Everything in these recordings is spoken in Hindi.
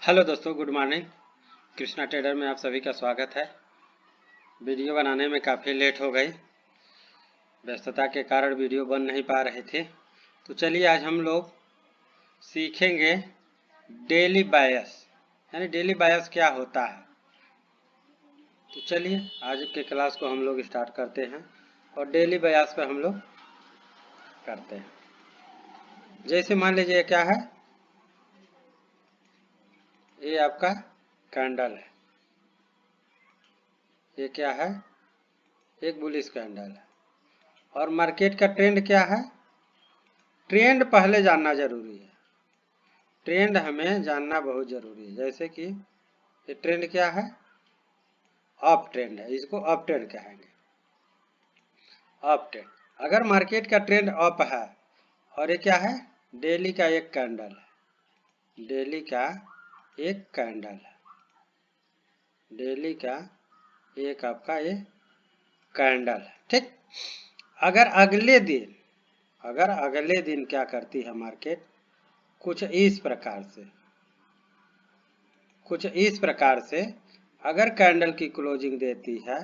हेलो दोस्तों, गुड मॉर्निंग। कृष्णा ट्रेडर में आप सभी का स्वागत है। वीडियो बनाने में काफ़ी लेट हो गई, व्यस्तता के कारण वीडियो बन नहीं पा रहे थे। तो चलिए आज हम लोग सीखेंगे डेली बायस, यानी डेली बायस क्या होता है। तो चलिए आज के क्लास को हम लोग स्टार्ट करते हैं और डेली बायस पर हम लोग करते हैं। जैसे मान लीजिए क्या है, ये आपका कैंडल है, ये क्या है, एक बुलिश कैंडल है। और मार्केट का ट्रेंड क्या है, ट्रेंड पहले जानना जरूरी है। ट्रेंड हमें जानना बहुत जरूरी है। जैसे कि ये ट्रेंड क्या है, अप ट्रेंड है, इसको अप ट्रेंड कहेंगे। अप ट्रेंड, अगर मार्केट का ट्रेंड अप है और ये क्या है, डेली का एक कैंडल है, डेली का एक कैंडल है, डेली का एक आपका ये कैंडल है, ठीक। अगर अगले दिन क्या करती है मार्केट, कुछ इस प्रकार से अगर कैंडल की क्लोजिंग देती है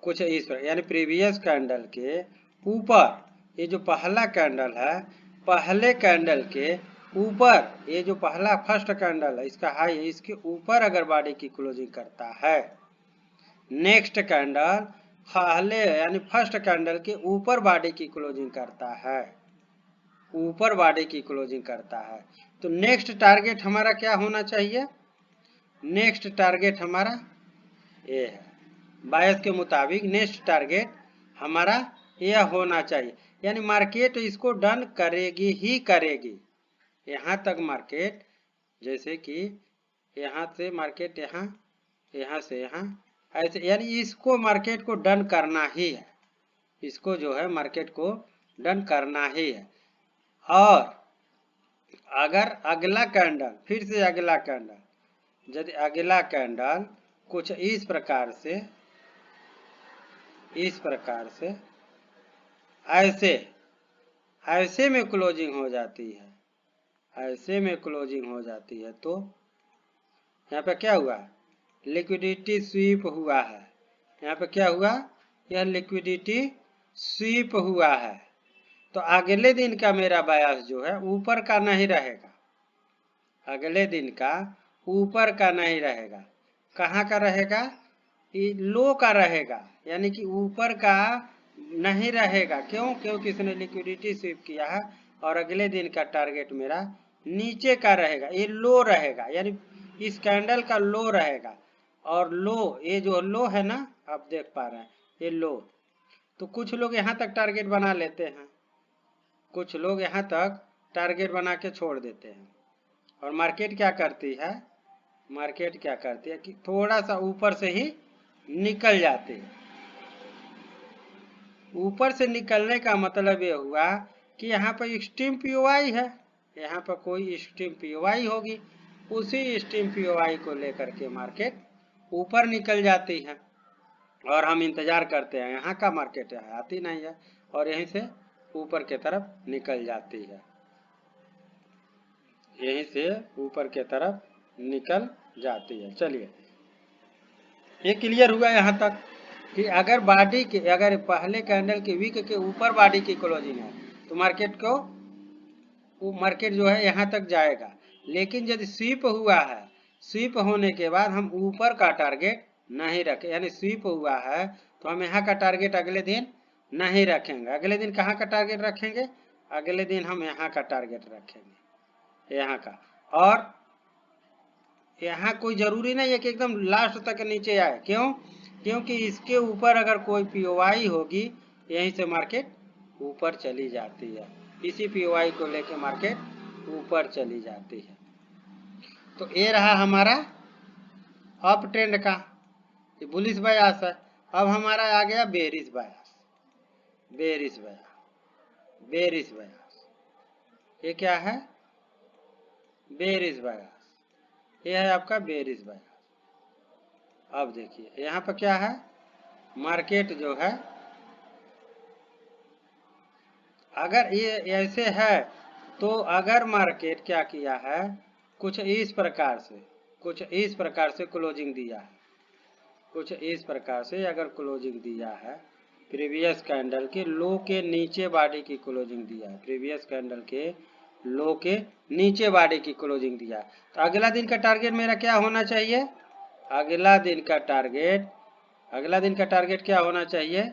कुछ इस प्रकार, यानी प्रीवियस कैंडल के ऊपर, ये जो पहला कैंडल है, पहले कैंडल के ऊपर, ये जो पहला फर्स्ट कैंडल है इसका हाई है, इसके ऊपर अगर बॉडी की क्लोजिंग करता है, नेक्स्ट कैंडल पहले यानी फर्स्ट कैंडल के ऊपर बॉडी की क्लोजिंग करता है, ऊपर बॉडी की क्लोजिंग करता है, तो नेक्स्ट टारगेट हमारा क्या होना चाहिए, नेक्स्ट टारगेट हमारा ये है। बायस के मुताबिक नेक्स्ट टारगेट हमारा यह होना चाहिए, यानी मार्केट इसको डन करेगी ही करेगी। यहाँ तक मार्केट, जैसे कि यहाँ से मार्केट यहाँ से यहाँ ऐसे, यानी इसको मार्केट को डन करना ही है, इसको जो है मार्केट को डन करना ही है। और अगर अगला कैंडल, फिर से अगला कैंडल, यदि अगला कैंडल कुछ इस प्रकार से ऐसे में क्लोजिंग हो जाती है, ऐसे में क्लोजिंग हो जाती है, तो यहाँ पे क्या हुआ, लिक्विडिटी स्वीप हुआ है। यहाँ पे क्या हुआ, यह लिक्विडिटी स्वीप हुआ है। तो अगले दिन का मेरा बायस जो है ऊपर का नहीं रहेगा, अगले दिन का ऊपर का नहीं रहेगा, कहाँ का रहेगा, लो का रहेगा, यानी कि ऊपर का नहीं रहेगा। क्यों, क्योंकि इसने लिक्विडिटी स्वीप किया है और अगले दिन का टारगेट मेरा नीचे का रहेगा, ये लो रहेगा, यानी इस कैंडल का लो रहेगा। और लो, ये जो लो है ना, आप देख पा रहे हैं ये लो, तो कुछ लोग यहाँ तक टारगेट बना लेते हैं, कुछ लोग यहाँ तक टारगेट बना के छोड़ देते हैं। और मार्केट क्या करती है, मार्केट क्या करती है कि थोड़ा सा ऊपर से ही निकल जाते हैं। ऊपर से निकलने का मतलब ये हुआ कि यहाँ पर एक्सट्रीम पीओआई है, यहाँ पर कोई एक्सट्रीम पीओआई होगी, उसी एक्सट्रीम पीओआई को लेकर के मार्केट ऊपर निकल जाती है और हम इंतजार करते हैं, यहाँ का मार्केट है आती नहीं है और यहीं से ऊपर के तरफ निकल जाती है, यहीं से ऊपर के तरफ निकल जाती है। चलिए ये क्लियर हुआ यहाँ तक कि अगर बॉडी के, अगर पहले कैंडल के वीक के ऊपर बॉडी की क्लोजिंग है तो मार्केट को, वो मार्केट जो है यहाँ तक जाएगा। लेकिन यदि स्वीप हुआ है, स्वीप होने के बाद हम ऊपर का टारगेट नहीं रखें, यानी स्वीप हुआ है तो हम यहाँ का टारगेट अगले दिन नहीं रखेंगे। अगले दिन कहाँ का टारगेट रखेंगे, अगले दिन हम यहाँ का टारगेट रखेंगे, यहाँ का। और यहाँ कोई जरूरी नहीं है कि एकदम लास्ट तक नीचे आए, क्यों, क्योंकि इसके ऊपर अगर कोई पीओआई होगी, यहीं से मार्केट ऊपर चली जाती है, इसी पीओआई को लेके मार्केट ऊपर चली जाती है। तो ये रहा हमारा अप ट्रेंड का, ये बुलिश बायस है। अब हमारा आ गया बेरिश बायस, बेरिश बायस, बेरिश बायस, ये क्या है, बेरिश बायस, ये है आपका बेरिश बायस। अब देखिए यहाँ पर क्या है, मार्केट जो है अगर ये ऐसे है, तो अगर मार्केट क्या किया है, कुछ इस प्रकार से क्लोजिंग दिया है, कुछ इस प्रकार से अगर क्लोजिंग दिया है, प्रीवियस कैंडल के लो के नीचे बॉडी की क्लोजिंग दिया है, प्रीवियस कैंडल के लो के नीचे बॉडी की क्लोजिंग दिया है, तो अगला दिन का टारगेट मेरा क्या होना चाहिए? अगला दिन का टारगेट क्या होना चाहिए?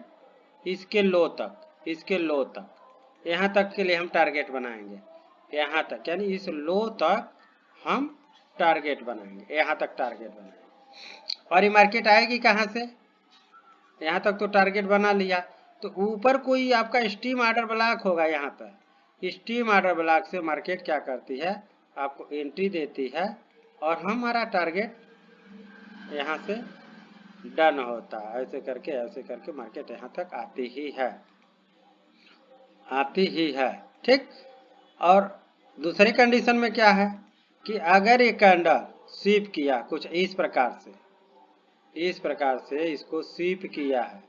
इसके लो तक, यहाँ तक के लिए हम टारगेट बनाएंगे, यहाँ तक, यानी इस लो तक हम टारगेट बनाएंगे, यहाँ तक टारगेट बनाएंगे। और ये मार्केट आएगी कहाँ से? यहाँ तक तो टारगेट बना लिया, तो ऊपर कोई आपका स्टीम ऑर्डर ब्लॉक होगा, यहाँ पर स्टीम ऑर्डर ब्लॉक से मार्केट क्या करती है? आपको एंट्री देती है और हमारा टारगेट यहाँ से डन होता है। ऐसे करके मार्केट यहाँ तक आती ही है, ठीक। और दूसरी कंडीशन में क्या है कि अगर ये कैंडल स्वीप किया कुछ इस प्रकार से इसको स्वीप किया है,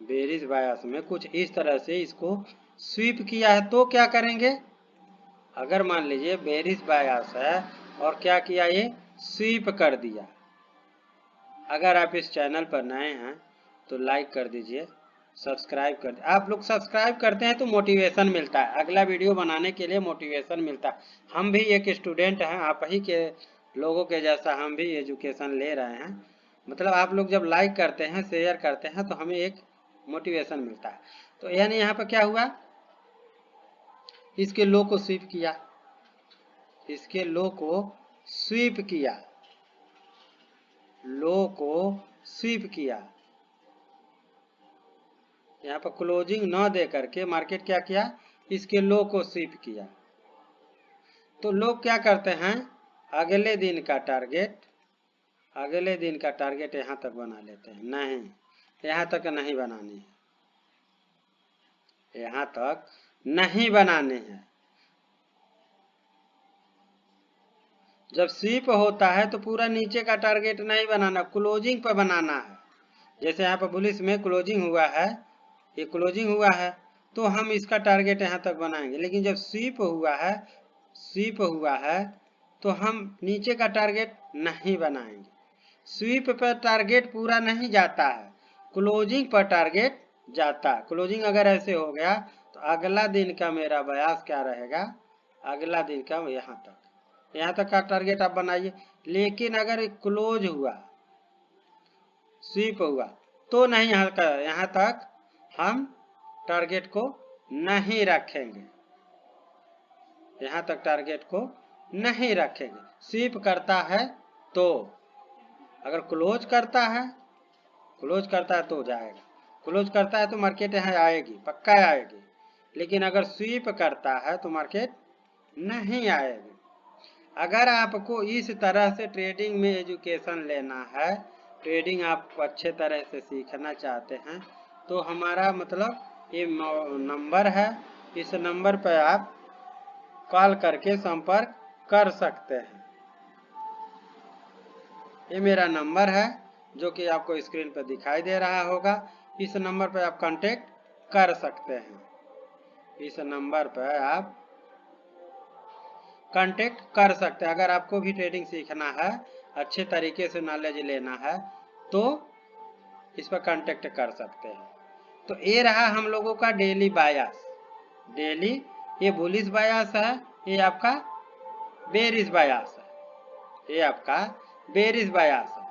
बेरिश बायस में कुछ इस तरह से इसको स्वीप किया है, तो क्या करेंगे? अगर मान लीजिए बेरिश बायस है और क्या किया, ये स्वीप कर दिया। अगर आप इस चैनल पर नए हैं तो लाइक कर दीजिए, सब्सक्राइब कर दीजिए। आप लोग सब्सक्राइब करते हैं तो मोटिवेशन मिलता है, अगला वीडियो बनाने के लिए मोटिवेशन मिलता है। हम भी एक स्टूडेंट हैं, आप ही के लोगों के जैसा हम भी एजुकेशन ले रहे हैं। मतलब आप लोग जब लाइक करते हैं, शेयर करते हैं, तो हमें एक मोटिवेशन मिलता है। तो यानी यहाँ पर क्या हुआ, इसके लो को स्वीप किया, इसके लो को स्वीप किया, लो को स्वीप किया। यहाँ पर क्लोजिंग न दे करके मार्केट क्या किया, इसके लो को स्वीप किया। तो लोग क्या करते हैं, अगले दिन का टारगेट यहाँ तक बना लेते हैं। नहीं, यहाँ तक नहीं बनानी है, यहाँ तक नहीं बनाने हैं। जब स्वीप होता है तो पूरा नीचे का टारगेट नहीं बनाना, क्लोजिंग पर बनाना है। जैसे यहाँ पर बुलिश में क्लोजिंग हुआ है, ये क्लोजिंग हुआ है, तो हम इसका टारगेट यहाँ तक बनाएंगे। लेकिन जब स्वीप हुआ है तो हम नीचे का टारगेट नहीं बनाएंगे। स्वीप पर टारगेट पूरा नहीं जाता है, क्लोजिंग पर टारगेट जाता है। क्लोजिंग अगर ऐसे हो गया तो अगला दिन का मेरा बयास क्या रहेगा, अगला दिन का यहाँ तक का टारगेट आप बनाइए। लेकिन अगर क्लोज हुआ, स्वीप हुआ, तो नहीं, यहाँ तक हम टारगेट को नहीं रखेंगे, यहाँ तक टारगेट को नहीं रखेंगे। स्वीप करता है तो, अगर क्लोज करता है तो जाएगा, क्लोज करता है तो मार्केट यहाँ आएगी, पक्का आएगी। लेकिन अगर स्वीप करता है तो मार्केट नहीं आएगी। अगर आपको इस तरह से ट्रेडिंग में एजुकेशन लेना है, ट्रेडिंग आप अच्छे तरह से सीखना चाहते हैं, तो हमारा मतलब ये नंबर है, इस नंबर पर आप कॉल करके संपर्क कर सकते हैं। ये मेरा नंबर है जो कि आपको स्क्रीन पर दिखाई दे रहा होगा। इस नंबर पर आप कांटेक्ट कर सकते हैं, इस नंबर पर आप कांटेक्ट कर सकते हैं। अगर आपको भी ट्रेडिंग सीखना है, अच्छे तरीके से नॉलेज लेना है, तो इस पर कांटेक्ट कर सकते हैं। तो ये रहा हम लोगों का डेली बायस, डेली ये बुलिश बायस है, ये आपका बेरिश बायस है, ये आपका बेरिश बायस है।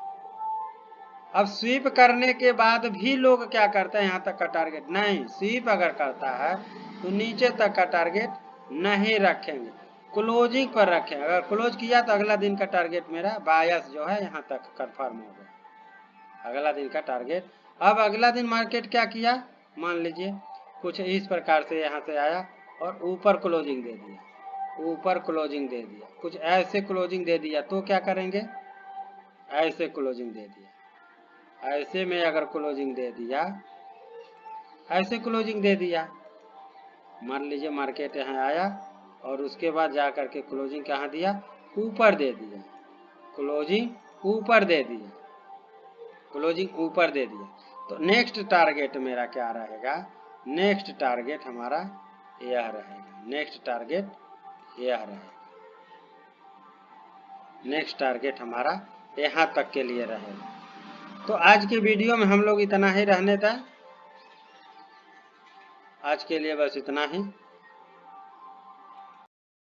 अब स्वीप करने के बाद भी लोग क्या करते हैं, यहाँ तक का टारगेट नहीं, स्वीप अगर करता है तो नीचे तक का टारगेट नहीं रखेंगे, क्लोजिंग पर रखें। अगर क्लोज किया तो अगला दिन का टारगेट मेरा बायस जो है यहाँ तक कंफर्म हो गया, अगला दिन का टारगेट। अब अगला दिन मार्केट क्या किया, मान लीजिए कुछ इस प्रकार से यहाँ से आया और ऊपर क्लोजिंग दे दिया, कुछ ऐसे क्लोजिंग दे दिया, तो क्या करेंगे, ऐसे क्लोजिंग दे दिया, ऐसे में अगर क्लोजिंग दे दिया, ऐसे क्लोजिंग दे दिया, मान लीजिए मार्केट यहाँ आया और उसके बाद जा करके क्लोजिंग कहाँ दिया, ऊपर दे दिया, क्लोजिंग ऊपर दे दिया, क्लोजिंग ऊपर दे दिया। तो नेक्स्ट टारगेट मेरा क्या रहेगा, नेक्स्ट टारगेट हमारा यह रहेगा, नेक्स्ट टारगेट यह रहेगा। नेक्स्ट टारगेट हमारा यहाँ तक के लिए रहेगा। तो आज की वीडियो में हम लोग इतना ही रहने दें। आज के लिए बस इतना ही।